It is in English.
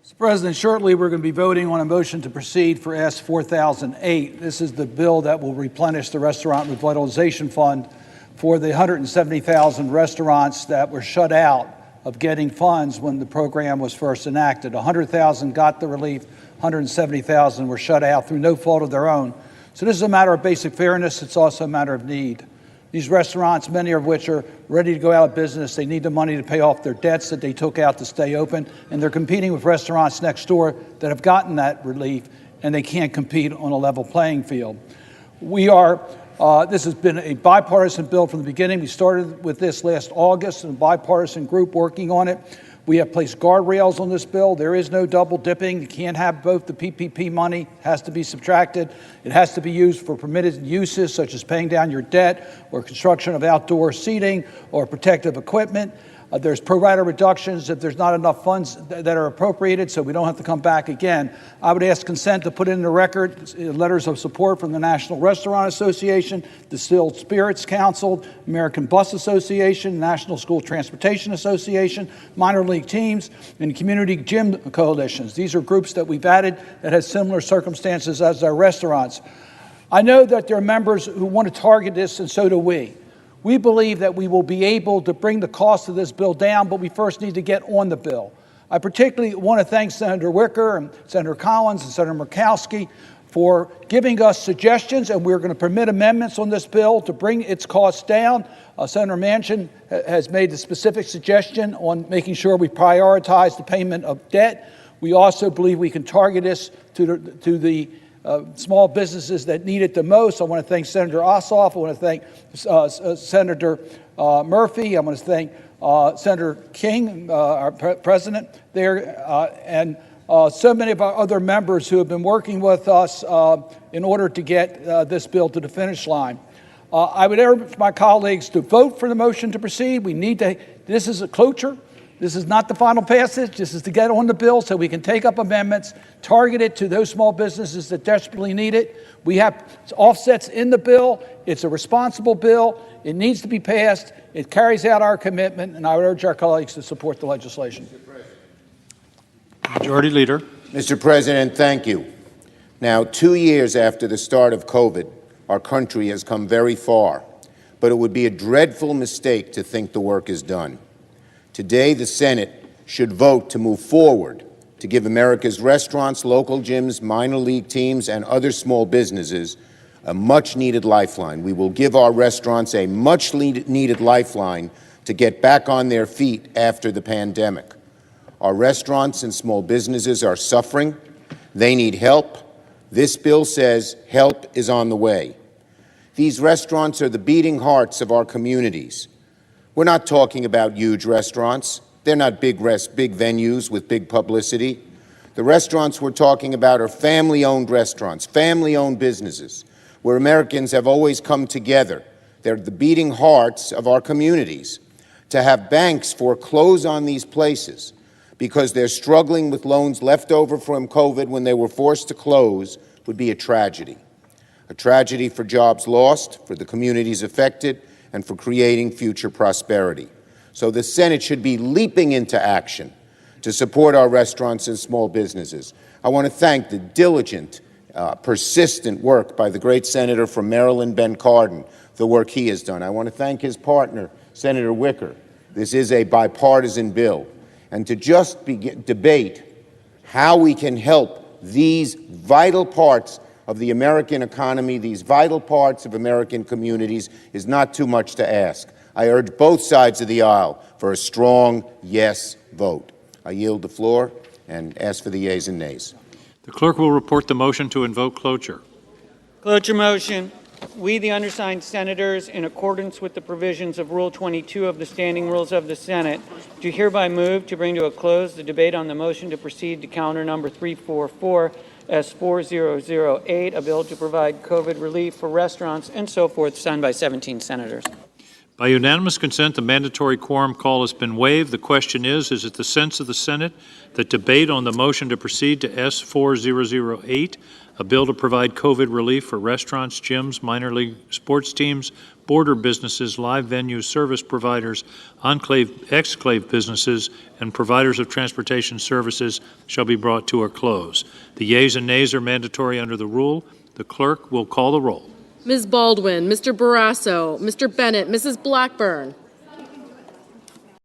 Mr. President, shortly we're going to be voting on a motion to proceed for S.4008. This is the bill that will replenish the Restaurant Revitalization Fund for the 170,000 restaurants that were shut out of getting funds when the program was first enacted. 100,000 got the relief, 170,000 were shut out through no fault of their own. So this is a matter of basic fairness. It's also a matter of need. These restaurants, many of which are ready to go out of business, they need the money to pay off their debts that they took out to stay open, and they're competing with restaurants next door that have gotten that relief, and they can't compete on a level playing field. This has been a bipartisan bill from the beginning. We started with this last August, a bipartisan group working on it. We have placed guardrails on this bill. There is no double dipping. You can't have both. The PPP money has to be subtracted. It has to be used for permitted uses such as paying down your debt or construction of outdoor seating or protective equipment. There's pro rata reductions if there's not enough funds that are appropriated, so we don't have to come back again. I would ask consent to put in the record letters of support from the National Restaurant Association, Distilled Spirits Council, American Bus Association, National School Transportation Association, minor league teams, and community gym coalitions. These are groups that we've added that have similar circumstances as our restaurants. I know that there are members who want to target this, and so do we. We believe that we will be able to bring the cost of this bill down, but we first need to get on the bill. I particularly want to thank Senator Wicker and Senator Collins and Senator Murkowski for giving us suggestions, and we're going to permit amendments on this bill to bring its costs down. Senator Manchin has made the specific suggestion on making sure we prioritize the payment of debt. We also believe we can target this to the small businesses that need it the most. I want to thank Senator Ossoff. I want to thank Senator Murphy. I want to thank Senator King, our president there, and so many of our other members who have been working with us in order to get this bill to the finish line. I would urge my colleagues to vote for the motion to proceed. We need to, this is a cloture. This is not the final passage. This is to get on the bill so we can take up amendments, target it to those small businesses that desperately need it. We have offsets in the bill. It's a responsible bill. It needs to be passed. It carries out our commitment, and I would urge our colleagues to support the legislation. Majority Leader. Mr. President, thank you. Now, 2 years after the start of COVID, our country has come very far, but it would be a dreadful mistake to think the work is done. Today, the Senate should vote to move forward to give America's restaurants, local gyms, minor league teams, and other small businesses a much-needed lifeline. We will give our restaurants a much-needed lifeline to get back on their feet after the pandemic. Our restaurants and small businesses are suffering. They need help. This bill says help is on the way. These restaurants are the beating hearts of our communities. We're not talking about huge restaurants. They're not big venues with big publicity. The restaurants we're talking about are family-owned restaurants, family-owned businesses, where Americans have always come together. They're the beating hearts of our communities. To have banks foreclose on these places because they're struggling with loans left over from COVID when they were forced to close would be a tragedy. A tragedy for jobs lost, for the communities affected, and for creating future prosperity. So the Senate should be leaping into action to support our restaurants and small businesses. I want to thank the diligent, persistent work by the great senator from Maryland, Ben Cardin, the work he has done. I want to thank his partner, Senator Wicker. This is a bipartisan bill. And to just debate how we can help these vital parts of the American economy, these vital parts of American communities, is not too much to ask. I urge both sides of the aisle for a strong yes vote. I yield the floor and ask for the yeas and nays. The clerk will report the motion to invoke cloture. Cloture motion. We, the undersigned senators, in accordance with the provisions of Rule 22 of the Standing Rules of the Senate, do hereby move to bring to a close the debate on the motion to proceed to calendar number 344 S.4008, a bill to provide COVID relief for restaurants and so forth, signed by 17 senators. By unanimous consent, the mandatory quorum call has been waived. The question is it the sense of the Senate that debate on the motion to proceed to S.4008, a bill to provide COVID relief for restaurants, gyms, minor league sports teams, border businesses, live venue service providers, enclave, exclave businesses, and providers of transportation services shall be brought to a close. The yeas and nays are mandatory under the rule. The clerk will call the roll. Ms. Baldwin, Mr. Barrasso, Mr. Bennett, Mrs. Blackburn.